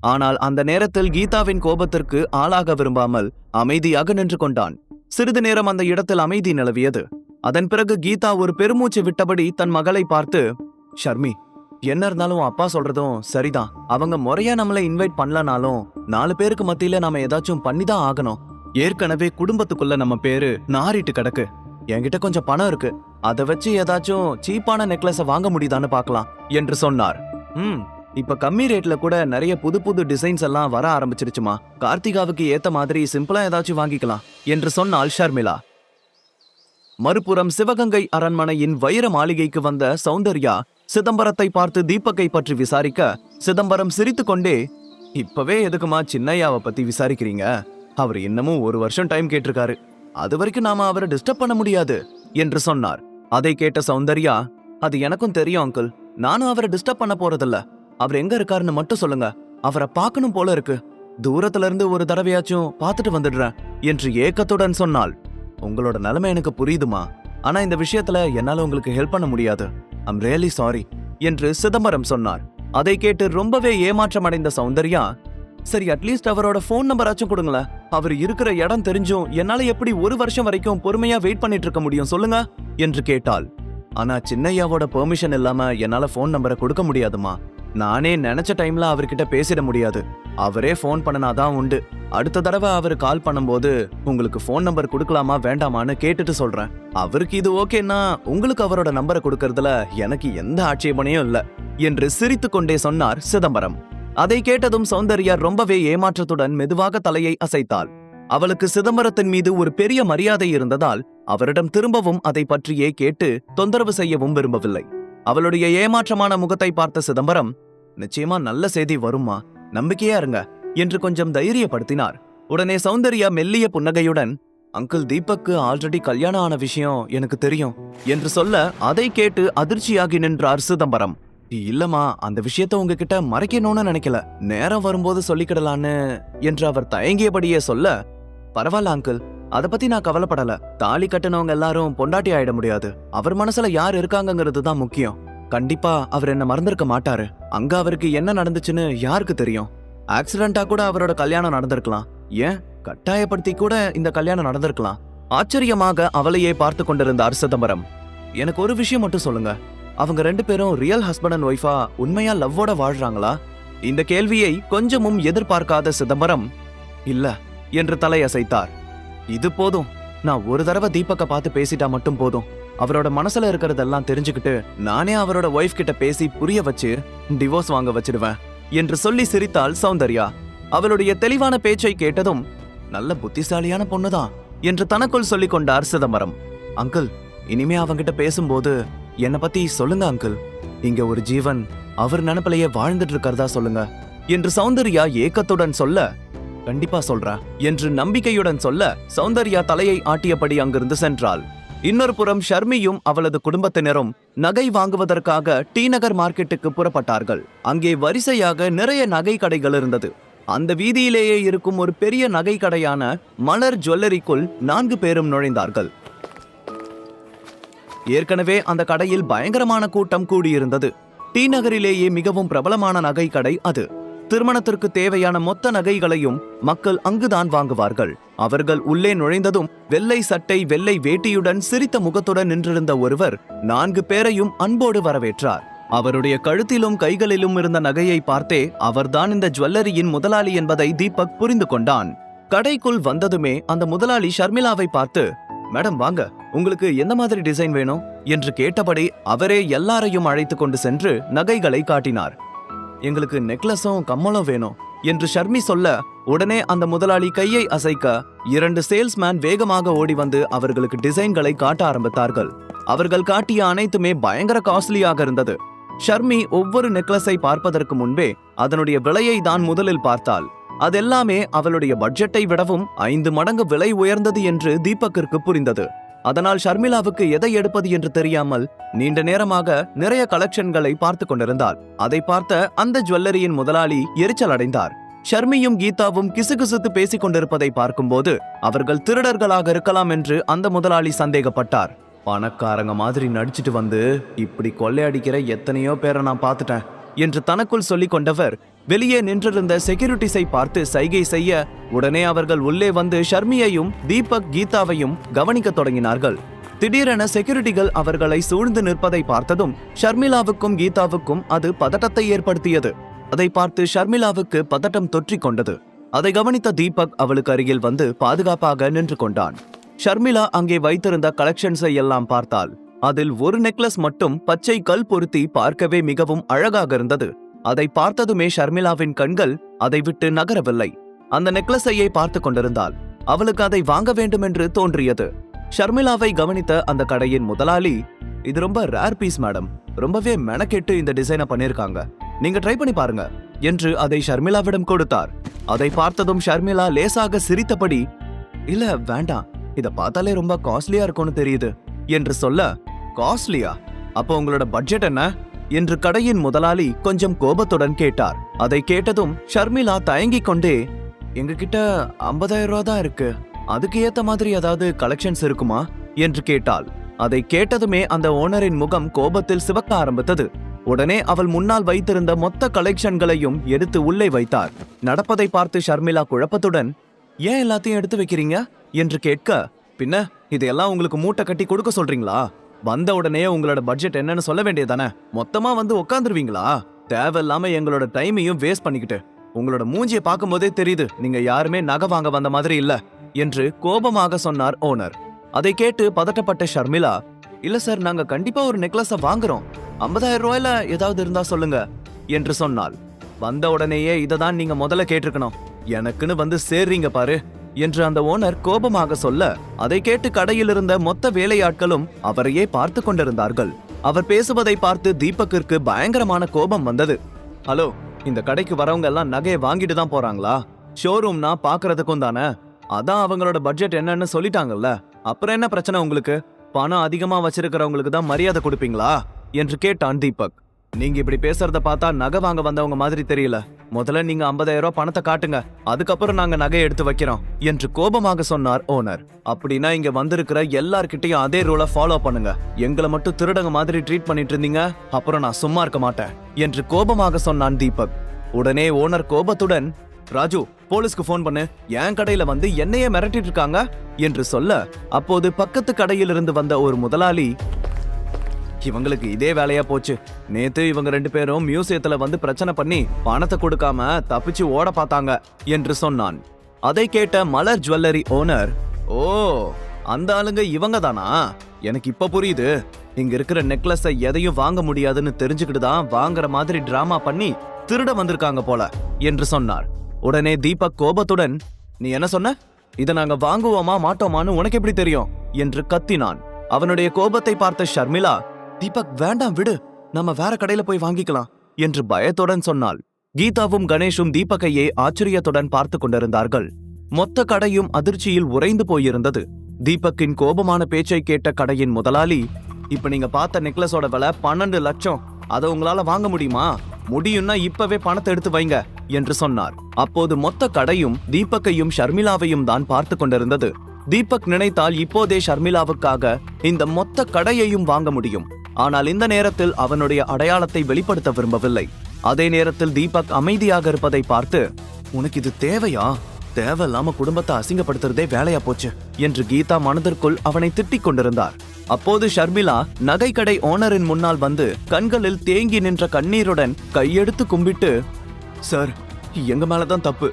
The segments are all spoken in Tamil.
ஆனால் அந்த நேரத்தில் கீதாவின் கோபத்திற்கு ஆளாக விரும்பாமல் அமைதியாக நின்று கொண்டான். சிறிது நேரம் அந்த இடத்தில் அமைதி நிலவியது. அதன் பிறகு கீதா ஒரு பெருமூச்சு விட்டபடி தன் மகளை பார்த்து, ஷர்மி, என்ன இருந்தாலும் அப்பா சொல்றதும் சரிதான். அவங்க முறையா நம்மளை இன்வைட் பண்ணலனாலும் 4 பேருக்கு மத்தியில நாம ஏதாச்சும் பண்ணிதான் ஆகணும். ஏற்கனவே குடும்பத்துக்குள்ள நம்ம பேரு நாரிட்டு கிடக்கு. என்கிட்ட கொஞ்சம் பணம் இருக்கு, அதை வச்சு ஏதாச்சும் சீப்பான நெக்லஸ வாங்க முடியுதான்னு பார்க்கலாம் என்று சொன்னார். இப்ப கம்மி ரேட்ல கூட நிறைய புது புது டிசைன்ஸ் எல்லாம் வர ஆரம்பிச்சிருச்சுமா. கார்த்திகாவுக்கு ஏத்த மாதிரி சிம்பிளா ஏதாச்சும் வாங்கிக்கலாம் என்று சொன்னாள் ஷர்மிளா. மறுபுறம் சிவகங்கை அரண்மனையின் வைர மாளிகைக்கு வந்த சௌந்தர்யா சிதம்பரத்தை பார்த்து தீபக்கை பற்றி விசாரிக்க, சிதம்பரம் சிரித்து கொண்டே, இப்பவே எதுக்குமா சின்னையாவை பத்தி விசாரிக்கிறீங்க? அவர் இன்னமும் 1 வருஷம் டைம் கேட்டிருக்காரு. அது வரைக்கும் நாம அவரை டிஸ்டர்ப் பண்ண முடியாது என்று சொன்னார். அதை கேட்ட சௌந்தர்யா, அது எனக்கும் தெரியும் அங்கிள், நானும் அவரை டிஸ்டர்ப் பண்ண போறதில்ல. அவர் எங்க இருக்காருன்னு மட்டும் சொல்லுங்க, அவரை பார்க்கணும் போல இருக்கு. தூரத்துல இருந்து ஒரு தடவையாச்சும் பார்த்துட்டு வந்துடுறேன் என்று ஏக்கத்துடன் சொன்னாள். உங்களோட நிலைமை எனக்கு புரியுதுமா, ஆனா இந்த விஷயத்துல என்னால உங்களுக்கு ஹெல்ப் பண்ண முடியாது. ஐம் ரியலி சாரி என்று சிதம்பரம் சொன்னார். அதை கேட்டு ரொம்பவே ஏமாற்றம் அடைந்த சௌந்தர்யா, சரி அட்லீஸ்ட் அவரோட போன் நம்பராச்சும் கொடுங்களேன். அவர் இருக்கிற இடம் தெரிஞ்சும் என்னால எப்படி 1 வருஷம் வரைக்கும் பொறுமையா வெயிட் பண்ணிட்டு இருக்க முடியும் சொல்லுங்க என்று கேட்டாள். ஆனா சின்னையாவோட பெர்மிஷன் இல்லாம என்னால போன் நம்பரை கொடுக்க முடியாதுமா. நானே நினைச்ச டைம்ல அவர்கிட்ட பேசிட முடியாது. அவரே போன் பண்ணனாதான் உண்டு. அடுத்த தடவை அவரு கால் பண்ணும்போது உங்களுக்கு போன் நம்பர் கொடுக்கலாமா வேண்டாமான்னு கேட்டுட்டு சொல்றேன். அவருக்கு இது ஓகேன்னா உங்களுக்கு அவரோட நம்பரை கொடுக்கறதுல எனக்கு எந்த ஆட்சேபனையும் இல்ல என்று சிரித்து கொண்டே சொன்னார் சிதம்பரம். அதை கேட்டதும் சௌந்தர்யா ரொம்பவே ஏமாற்றத்துடன் மெதுவாக தலையை அசைத்தாள். அவளுக்கு சிதம்பரத்தின் மீது ஒரு பெரிய மரியாதை இருந்ததால் அவரிடம் திரும்பவும் அதை பற்றியே கேட்டு தொந்தரவு செய்யவும் விரும்பவில்லை. அவளுடைய ஏமாற்றமான முகத்தை பார்த்த சிதம்பரம், நிச்சயமா நல்ல செய்தி வருமா, நம்பிக்கையா இருங்க என்று கொஞ்சம் தைரியப்படுத்தினார். உடனே சௌந்தர்யா மெல்லிய புன்னகையுடன், அங்கிள் தீபக்கு ஆல்ரெடி கல்யாணம் ஆன விஷயம் எனக்கு தெரியும் என்று சொல்ல, அதை கேட்டு அதிர்ச்சியாகி நின்றார் சிதம்பரம். இல்லம்மா, அந்த விஷயத்த உங்ககிட்ட மறைக்கணும்னு நினைக்கல, நேரம் வரும்போது சொல்லிக்கிடலான்னு என்று அவர் தயங்கியபடியே சொல்ல, பரவாயில்ல அங்கிள், அத பத்தி நான் கவலைப்படல. தாலி கட்டினவங்க எல்லாரும் பொண்டாட்டி ஆயிட முடியாது. அவர் மனசுல யார் இருக்காங்கிறது தான் முக்கியம். கண்டிப்பா அவர் என்ன மறந்திருக்க மாட்டாரு. அங்க அவருக்கு என்ன நடந்துச்சுன்னு யாருக்கு தெரியும்? ஆக்சிடென்டா கூட அவரோட கல்யாணம் நடந்திருக்கலாம், ஏன் கட்டாயப்படுத்தி கூட இந்த கல்யாணம் நடந்திருக்கலாம். ஆச்சரியமாக அவளையே பார்த்து கொண்டிருந்தார் சிதம்பரம். எனக்கு ஒரு விஷயம் மட்டும் சொல்லுங்க, அவங்க 2 பேரும் ரியல் ஹஸ்பண்ட் அண்ட் ஒய்ஃபா உண்மையா லவ்வோட வாழ்றாங்களா? இந்த கேள்வியை கொஞ்சமும் எதிர்பார்க்காத சிதம்பரம், இல்ல என்று தலையசைத்தார். இது போதும், நான் ஒரு தடவை தீபக்க பார்த்து பேசிட்டா மட்டும் போதும். அவரோட மனசுல இருக்கிறதெல்லாம் தெரிஞ்சுக்கிட்டு நானே அவரோட ஒய்ஃப் கிட்ட பேசி புரிய வச்சு டிவோர்ஸ் வாங்க வச்சிடுவேன் என்று சொல்லி சிரித்தாள் சௌந்தர்யா. அவளுடைய தெளிவான பேச்சை கேட்டதும், நல்ல புத்திசாலியான பொண்ணுதான் என்று தனக்குள் சொல்லிக் கொண்டார் சிதம்பரம். அங்கிள், இனிமே அவங்கிட்ட பேசும்போது என்ன பத்தி சொல்லுங்க அங்கிள். இங்க ஒரு ஜீவன் அவர் நினைப்பிலேயே வாழ்ந்துட்டு இருக்கிறதா சொல்லுங்க என்று சௌந்தர்யா ஏக்கத்துடன் சொல்ல, கண்டிப்பா சொல்றா என்று நம்பிக்கையுடன் சொல்ல சௌந்தர்யா தலையை ஆட்டியபடி அங்கிருந்து சென்றாள். இன்னொரு புறம் ஷர்மியும் அவளது குடும்பத்தினரும் நகை வாங்குவதற்காக டி நகர் மார்க்கெட்டுக்கு புறப்பட்டார்கள். அங்கே வரிசையாக நிறைய நகை கடைகள் இருந்தது. அந்த வீதியிலேயே இருக்கும் ஒரு பெரிய நகை கடையான மலர் ஜுவல்லரிக்குள் 4 பேரும் நுழைந்தார்கள். ஏற்கனவே அந்த கடையில் பயங்கரமான கூட்டம் கூடியிருந்தது. டி நகரிலேயே மிகவும் பிரபலமான நகை கடை அது. திருமணத்திற்கு தேவையான மொத்த நகைகளையும் மக்கள் அங்குதான் வாங்குவார்கள். அவர்கள் உள்ளே நுழைந்ததும் வெள்ளை சட்டை வெள்ளை வேட்டியுடன் சிரித்த முகத்துடன் நின்றிருந்த ஒருவர் 4 பேரையும் அன்போடு வரவேற்றார். அவருடைய கழுத்திலும் கைகளிலும் இருந்த நகையை பார்த்தே அவர்தான் இந்த ஜுவல்லரியின் முதலாளி என்பதை தீபக் புரிந்து கொண்டான். கடைக்குள் வந்ததுமே அந்த முதலாளி ஷர்மிளாவை பார்த்து, மேடம் வாங்க, உங்களுக்கு எந்த மாதிரி டிசைன் வேணும் என்று கேட்டபடி அவரே எல்லாரையும் அழைத்து கொண்டு சென்று நகைகளை காட்டினார். எங்களுக்கு நெக்லஸும் கம்மலும் வேணும் என்று ஷர்மி சொல்ல, உடனே அந்த முதலாளி கையை அசைக்க 2 சேல்ஸ்மேன் வேகமாக ஓடி வந்து அவர்களுக்கு டிசைன்களை காட்ட ஆரம்பித்தார்கள். அவர்கள் காட்டிய அனைத்துமே பயங்கர காஸ்ட்லியாக இருந்தது. ஷர்மி ஒவ்வொரு நெக்லஸை பார்ப்பதற்கு முன்பே அதனுடைய விலையை தான் முதலில் பார்த்தாள். அதெல்லாமே அவளுடைய பட்ஜெட்டை விடவும் 5 மடங்கு விலை உயர்ந்தது என்று தீபக்கிற்கு புரிந்தது. அதனால் ஷர்மிளாவுக்கு எதை எடுப்பது என்று தெரியாமல் நீண்ட நேரமாக நிறைய கலெக்ஷன்களை பார்த்து கொண்டிருந்தாள். அதை பார்த்த அந்த ஜுவல்லரியின் முதலாளி எரிச்சல் அடைந்தார். ஷர்மியும் கீதாவும் கிசுகிசுத்து பேசிக் கொண்டிருப்பதை பார்க்கும்போது அவர்கள் திருடர்களாக இருக்கலாம் என்று அந்த முதலாளி சந்தேகப்பட்டார். பணக்காரங்க மாதிரி நடிச்சிட்டு வந்து இப்படி கொள்ளையடிக்கிற எத்தனையோ பேரை நான் பார்த்துட்டேன் என்று தனக்குள் சொல்லிக் கொண்டவர் வெளியே நின்றிருந்த செக்யூரிட்டிஸை பார்த்து சைகை செய்ய உடனே அவர்கள் உள்ளே வந்து ஷர்மியையும் தீபக் கீதாவையும் கவனிக்க தொடங்கினார்கள். திடீரென செக்யூரிட்டிகள் அவர்களை சூழ்ந்து நிற்பதை பார்த்ததும் ஷர்மிளாவுக்கும் கீதாவுக்கும் அது பதட்டத்தை ஏற்படுத்தியது. அதை பார்த்து ஷர்மிளாவுக்கு பதட்டம் தொற்றிக் கொண்டது. அதை கவனித்த தீபக் அவளுக்கு அருகில் வந்து பாதுகாப்பாக நின்று கொண்டான். ஷர்மிளா அங்கே வைத்திருந்த கலெக்ஷன்ஸை எல்லாம் பார்த்தாள். அதில் ஒரு நெக்லஸ் மட்டும் பச்சை கல் பொருத்தி பார்க்கவே மிகவும் அழகாக இருந்தது. அதை பார்த்ததுமே ஷர்மிளாவின் கண்கள் அதை விட்டு நகரவில்லை. அந்த நெக்லஸையே பார்த்து கொண்டிருந்தாள். அவளுக்கு அதை வாங்க வேண்டும் என்று தோன்றியது. ஷர்மிளாவை கவனித்த அந்த கடையின் முதலாளி, இது ரொம்ப ரேர் பீஸ் மேடம், ரொம்பவே மெனக்கெட்டு இந்த டிசைனை பண்ணிருக்காங்க, நீங்க ட்ரை பண்ணி பாருங்க என்று அதை ஷர்மிளாவிடம் கொடுத்தார். அதை பார்த்ததும் ஷர்மிளா லேசாக சிரித்தபடி, இல்ல வேண்டாம், இத பார்த்தாலே ரொம்ப காஸ்ட்லியா இருக்கும்னு தெரியுது என்று சொல்ல, காஸ்ட்லியா? அப்போ உங்களோட பட்ஜெட் என்ன என்று கடையின் முதலாளி கொஞ்சம் கோபத்துடன் கேட்டார். அதை கேட்டதும் ஷர்மிளா தயங்கிக் கொண்டே, எங்ககிட்ட 50,000 ரூபா தான் இருக்கு, அதுக்கு ஏத்த மாதிரி ஏதாவது கலெக்ஷன்ஸ் இருக்குமா என்று கேட்டாள். அதை கேட்டதுமே அந்த ஓனரின் முகம் கோபத்தில் சிவக்க ஆரம்பித்தது. உடனே அவள் முன்னால் வைத்திருந்த மொத்த கலெக்ஷன்களையும் எடுத்து உள்ளே வைத்தார். நடப்பதை பார்த்து ஷர்மிளா குழப்பத்துடன், ஏன் எல்லாத்தையும் எடுத்து வைக்கிறீங்க என்று கேட்க, பின்ன இதையெல்லாம் உங்களுக்கு மூட்டை கட்டி கொடுக்க சொல்றீங்களா? வந்த உடனே உங்களோட பட்ஜெட் என்னன்னு சொல்ல வேண்டியதானே, மொத்தமா வந்து உட்காந்துருவீங்களா? தேவையில்லாம எங்களோட டைமையும் வேஸ்ட் பண்ணிக்கிட்டு. உங்களோட மூஞ்சியை பார்க்கும் போதே தெரியுது நீங்க யாருமே நகை வாங்க வந்த மாதிரி இல்ல என்று கோபமாக சொன்னார் ஓனர். அதை கேட்டு பதட்டப்பட்ட ஷர்மிளா, இல்ல சார், நாங்க கண்டிப்பா ஒரு நெக்லஸ வாங்குறோம், 50,000 ரூபாயில ஏதாவது இருந்தா சொல்லுங்க என்று சொன்னாள். வந்த உடனேயே இததான் நீங்க முதல்ல கேட்டிருக்கணும், எனக்குன்னு வந்து சேர்றீங்க பாரு என்று அந்த ஓனர் கோபமாக சொல்ல, அதை கேட்டு கடையில் இருந்த மொத்த வேலையாட்களும் அவரையே பார்த்து கொண்டிருந்தார்கள். அவர் பேசுவதை பார்த்து தீபக்கிற்கு பயங்கரமான கோபம் வந்தது. ஹலோ, இந்த கடைக்கு வரவங்க எல்லாம் நகையை வாங்கிட்டு தான் போறாங்களா? ஷோரூம்னா பாக்குறதுக்கும் தானே, அதான் அவங்களோட பட்ஜெட் என்னன்னு சொல்லிட்டாங்கல்ல, அப்புறம் என்ன பிரச்சனை உங்களுக்கு? பணம் அதிகமா வச்சிருக்கிறவங்களுக்கு தான் மரியாதை கொடுப்பீங்களா என்று கேட்டான் தீபக். நீங்க இப்படி பேசுறத பார்த்தா நகை வாங்க வந்தவங்க மாதிரி தெரியல. முதல்ல நீங்க 50,000 ரூபாய் பணத்தை காட்டுங்க, அதுக்கப்புறம் நாங்க நகையை எடுத்து வைக்கிறோம் என்று கோபமாக சொன்னார் ஓனர். அப்படின்னா இங்க வந்திருக்கிற எல்லார்கிட்டையும் அதே ரூலை ஃபாலோ பண்ணுங்க. எங்களை மட்டும் திருடங்க மாதிரி ட்ரீட் பண்ணிட்டு இருந்தீங்க, அப்புறம் நான் சும்மா இருக்க மாட்டேன் என்று கோபமாக சொன்னான் தீபக். உடனே ஓனர் கோபத்துடன், ராஜு, போலீஸ்க்கு போன் பண்ணு, என் கடையில வந்து என்னையே மிரட்டிட்டு இருக்காங்க என்று சொல்ல, அப்போது பக்கத்து கடையில் இருந்து வந்த ஒரு முதலாளி, இவங்களுக்கு இதே வேலையா போச்சு, நேத்து இவங்க 2 பேரும் மியூசியத்துல வந்து பிரச்சனை பண்ணி பணத்தை கொடுக்காம தப்பிச்சு ஓட பார்த்தாங்க என்று சொன்னான். அதை கேட்ட மலர் ஜுவல்லரி ஓனர், ஓ, அந்த ஆளுங்க இவங்க தானா? எனக்கு இப்ப புரியுது. இங்க இருக்கிற நெக்லஸை எதையும் வாங்க முடியாதுன்னு தெரிஞ்சுக்கிட்டு தான் வாங்குற மாதிரி டிராமா பண்ணி திருட வந்திருக்காங்க போல என்று சொன்னார். உடனே தீபக் கோபத்துடன், நீ என்ன சொன்ன? இதை நாங்க வாங்குவோமா மாட்டோமான்னு உனக்கு எப்படி தெரியும் என்று கத்தினான். அவனுடைய கோபத்தை பார்த்த ஷர்மிளா, தீபக் வேண்டாம் விடு, நம்ம வேற கடையில போய் வாங்கிக்கலாம் என்று பயத்துடன் சொன்னாள். கீதாவும் கணேஷும் தீபக்கையே ஆச்சரியத்துடன் பார்த்து கொண்டிருந்தார்கள். மொத்த கடையும் அதிர்ச்சியில் உறைந்து போயிருந்தது. தீபக்கின் கோபமான பேச்சை கேட்ட கடையின் முதலாளி, இப்ப நீங்க பார்த்த நெக்லஸோட விலை 12 லட்சம், அதை உங்களால வாங்க முடியுமா? முடியும்னா இப்பவே பணத்தை எடுத்து வைங்க என்று சொன்னார். அப்போது மொத்த கடையும் தீபக்கையும் ஷர்மிளாவையும் தான் பார்த்து கொண்டிருந்தது. தீபக் நினைத்தால் இப்போதே ஷர்மிளாவுக்காக இந்த மொத்த கடையையும் வாங்க முடியும். ஆனால் இந்த நேரத்தில் அவனுடைய அடையாளத்தை வெளிப்படுத்த விரும்பவில்லை. அதே நேரத்தில் தீபக் அமைதியாக இருப்பதை பார்த்து, உனக்கு இது தேவையா? தேவையில்லாம குடும்பத்தை அசிங்கப்படுத்துறதே வேலையா போச்சு என்று கீதா மனதிற்குள் அவனை திட்டிக் கொண்டிருந்தார். அப்போது ஷர்மிளா நகை கடை ஓனரின் முன்னால் வந்து கண்களில் தேங்கி நின்ற கண்ணீருடன் கையெடுத்து கும்பிட்டு, சார், எங்க மேலதான் தப்பு,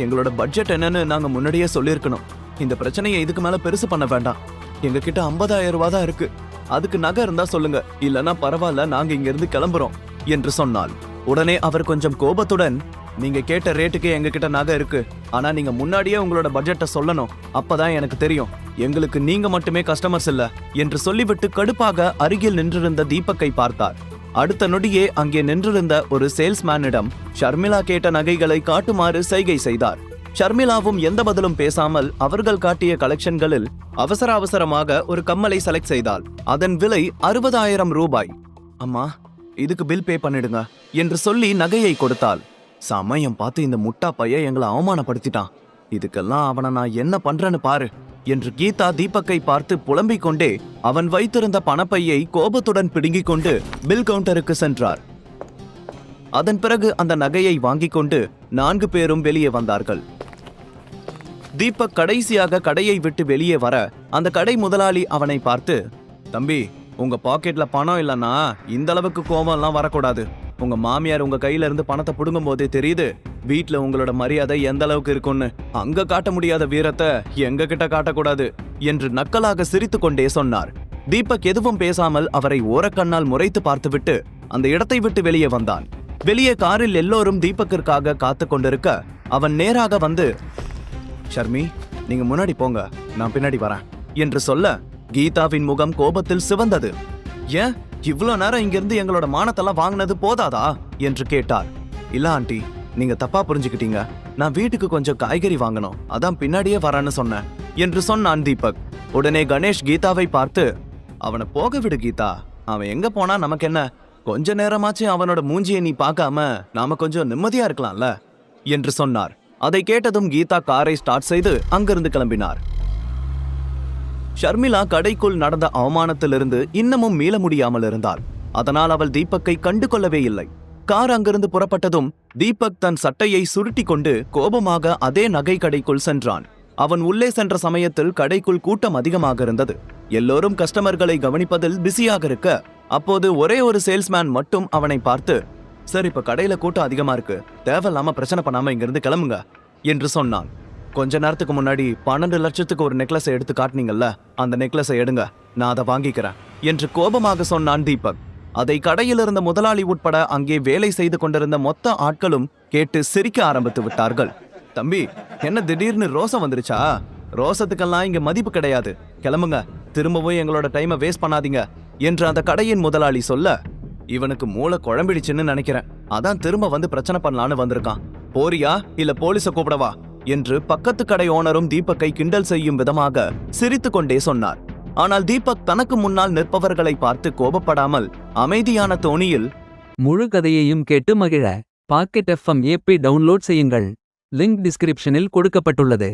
எங்களோட பட்ஜெட் என்னன்னு நாங்க முன்னாடியே சொல்லியிருக்கணும். இந்த பிரச்சனையை இதுக்கு மேல பெருசு பண்ண வேண்டாம். எங்க கிட்ட 50,000 ரூபாய் தான் இருக்கு, அதுக்கு நகை இருந்தா சொல்லுங்க, இல்லனா பரவாயில்ல, நாங்க இங்க இருந்து கிளம்புறோம் என்று சொன்னாள். உடனே அவர் கொஞ்சம் கோபத்துடன், நீங்க கேட்ட ரேட்டுக்கே எங்க கிட்ட நகை இருக்கு, ஆனா நீங்க முன்னாடியே உங்களோட பட்ஜெட்டை சொல்லணும், அப்பதான் எனக்கு தெரியும், எங்களுக்கு நீங்க மட்டுமே கஸ்டமர்ஸ் இல்ல என்று சொல்லிவிட்டு கடுப்பாக அருகில் நின்றிருந்த தீபக்கை பார்த்தார். அடுத்த நொடியே அங்கே நின்றிருந்த ஒரு சேல்ஸ்மேனிடம் ஷர்மிளா கேட்ட நகைகளை காட்டுமாறு சைகை செய்தார். ஷர்மிளாவும் எந்த பதிலும் பேசாமல் அவர்கள் காட்டிய கலெக்ஷன்களில் அவசரமாக ஒரு கம்மலை செலக்ட் செய்தாள். அதன் விலை 60,000 ரூபாய். அம்மா, இதுக்கு பில் பே பண்ணிடுங்க என்று சொல்லி நகையை கொடுத்தாள். சமயம் பார்த்து இந்த முட்டா பையன் எங்களை அவமானப்படுத்திட்டான், இதுக்கெல்லாம் அவனை நான் என்ன பண்றேன்னு பாரு என்று கீதா தீபக்கை பார்த்து புலம்பிக் கொண்டே அவன் வைத்திருந்த பணப்பையை கோபத்துடன் பிடுங்கிக் கொண்டு பில் கவுண்டருக்கு சென்றார். அதன் பிறகு அந்த நகையை வாங்கிக் கொண்டு 4 பேரும் வெளியே வந்தார்கள். தீபக் கடைசியாக கடையை விட்டு வெளியே வர அந்த கடை முதலாளி அவனை பார்த்து, தம்பி, உங்க பாக்கெட்ல பணம் இல்லைன்னா இந்த அளவுக்கு கோபம்லாம் வரக்கூடாது. உங்க மாமியார் உங்க கையில இருந்து பணத்தை புடுங்கும் போதே தெரியுது வீட்டுல உங்களோட மரியாதை எந்த அளவுக்கு இருக்கும்னு. அங்க காட்ட முடியாத வீரத்தை எங்க கிட்ட காட்டக்கூடாது என்று நக்கலாக சிரித்து கொண்டே சொன்னார். தீபக் எதுவும் பேசாமல் அவரை ஓரக்கண்ணால் முறைத்து பார்த்துவிட்டு அந்த இடத்தை விட்டு வெளியே வந்தான். வெளியே காரில் எல்லோரும் தீபக்கிற்காக காத்து கொண்டிருக்க அவன் நேராக வந்து, ஷர்மி, நீங்க முன்னாடி போங்க, நான் பின்னாடி வரேன் என்று சொல்ல கீதாவின் முகம் கோபத்தில் சிவந்தது. ஏன் இவ்ளோ நேரம் இங்கிருந்து எங்களோட மானத்தெல்லாம் வாங்கினது போதாதா என்று கேட்டார். இல்ல ஆண்டி, நீங்க தப்பா புரிஞ்சுக்கிட்டீங்க. நான் வீட்டுக்கு கொஞ்சம் காய்கறி வாங்கணும், அதான் பின்னாடியே வரேன்னு சொன்னேன் என்று சொன்னான் தீபக். உடனே கணேஷ் கீதாவை பார்த்து, அவனை போக விடு கீதா, அவன் எங்க போனா நமக்கு என்ன? கொஞ்ச நேரமாச்சு அவனோட மூஞ்சியை நீ பார்க்காம நாம கொஞ்சம் நிம்மதியா இருக்கலாம்ல என்று சொன்னார். அதை கேட்டதும் கீதா காரை ஸ்டார்ட் செய்து அங்கிருந்து கிளம்பினார். ஷர்மிளா கடைக்குள் நடந்த அவமானத்திலிருந்து இன்னமும் மீள முடியாமல் இருந்தாள். அதனால் அவள் தீபக்கை கண்டு கொள்ளவே இல்லை. கார் அங்கிருந்து புறப்பட்டதும் தீபக் தன் சட்டையை சுருட்டி கொண்டு கோபமாக அதே நகை கடைக்குள் சென்றான். அவன் உள்ளே சென்ற சமயத்தில் கடைக்குள் கூட்டம் அதிகமாக இருந்தது. எல்லோரும் கஸ்டமர்களை கவனிப்பதில் பிஸியாக இருக்க, அப்போது ஒரே ஒரு சேல்ஸ்மேன் மட்டும் அவனை பார்த்து, சார், இப்ப கடையில கூட்டம் அதிகமா இருக்கு, தேவையில்லாம பிரச்சனை பண்ணாம இங்கிருந்து கிளம்புங்க என்று சொன்னான். கொஞ்ச நேரத்துக்கு முன்னாடி 12 லட்சத்துக்கு ஒரு நெக்லஸை எடுத்து காட்டினீங்கல்ல, அந்த நெக்லஸை எடுங்க, நான் அதை வாங்கிக்கிறேன் என்று கோபமாக சொன்னான் தீபக். அதை கடையில் இருந்த முதலாளி உட்பட அங்கே வேலை செய்து கொண்டிருந்த மொத்த ஆட்களும் கேட்டு சிரிக்க ஆரம்பித்து விட்டார்கள். தம்பி, என்ன திடீர்னு ரோசம் வந்துருச்சா? ரோசத்துக்கெல்லாம் இங்க மதிப்பு கிடையாது, கிளம்புங்க, திரும்பவும் எங்களோட டைமை வேஸ்ட் பண்ணாதீங்க என்று அந்த கடையின் முதலாளி சொல்ல, இவனுக்கு மூளை குழம்பிடுச்சுன்னு நினைக்கிறேன், அதான் திரும்ப வந்து பிரச்சனை பண்ணலான்னு வந்திருக்கான். போறியா இல்ல போலீஸை கூப்பிடவா என்று பக்கத்து கடை ஓனரும் தீபக்கை கிண்டல் செய்யும் விதமாக சிரித்து கொண்டே சொன்னார். ஆனால் தீபக் தனக்கு முன்னால் நிற்பவர்களை பார்த்து கோபப்படாமல் அமைதியான தோணியில், முழு கதையையும் கேட்டு மகிழ பாக்கெட் FM ஆப்பை டவுன்லோட் செய்யுங்கள். லிங்க் டிஸ்கிரிப்ஷனில் கொடுக்கப்பட்டுள்ளது.